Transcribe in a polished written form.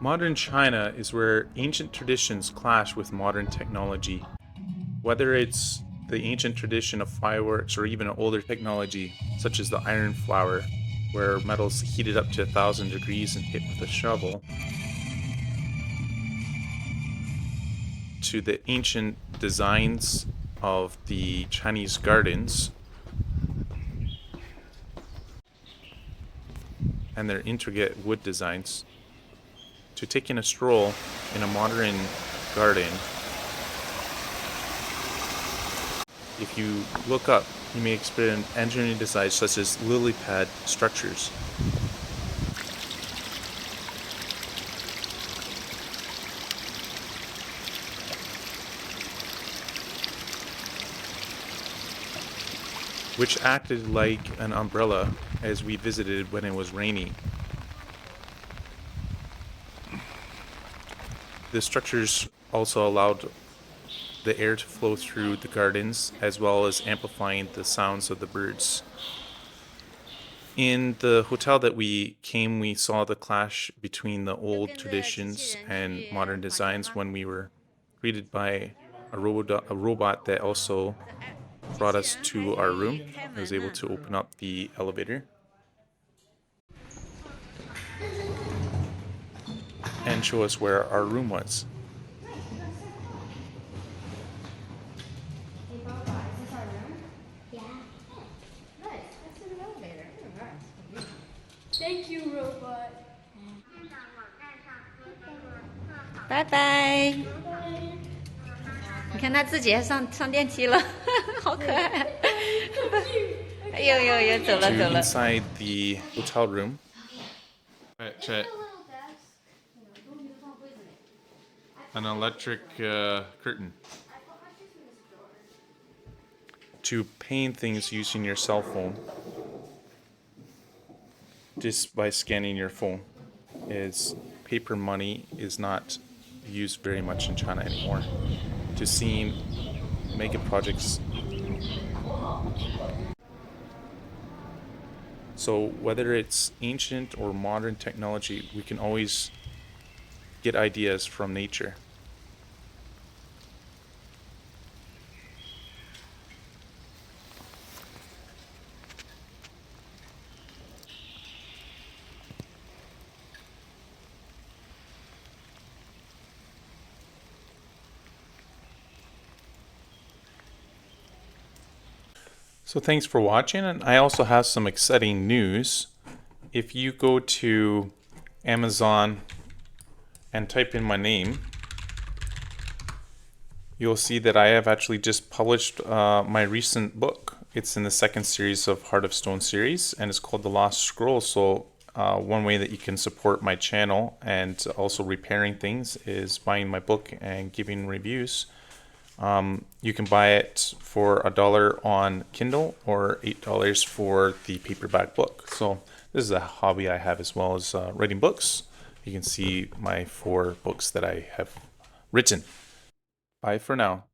Modern China is where ancient traditions clash with modern technology. Whether it's the ancient tradition of fireworks or even older technology, such as the iron flour, where metal's heated up to 1,000 degrees and hit with a shovel, to the ancient designs of the Chinese gardens and their intricate wood designs, to taking a stroll in a modern garden. If you look up, you may experience engineering designs such as lily pad structures. Which acted like an umbrella as we visited when it was rainy. The structures also allowed the air to flow through the gardens as well as amplifying the sounds of the birds. In the hotel that we came, we saw the clash between the old traditions and modern designs when we were greeted by a robot that also brought us to our room. I was able to open up the elevator and show us where our room was. Thank you, robot. 拜拜。你看他自己还上电梯了，好可愛。有走了 To inside the hotel room. An electric curtain. To paint things using your cell phone, just by scanning your phone, is paper money is not used very much in China anymore. To seeing mega projects. So whether it's ancient or modern technology, we can always get ideas from nature. So thanks for watching, and I also have some exciting news. If you go to Amazon and type in my name, you'll see that I have actually just published my recent book. It's in the second series of Heart of Stone series, and it's called The Lost Scroll. So one way that you can support my channel and also repairing things is buying my book and giving reviews. You can buy it for $1 on Kindle or $8 for the paperback book. So this is a hobby I have as well as writing books. You can see my 4 books that I have written. Bye for now.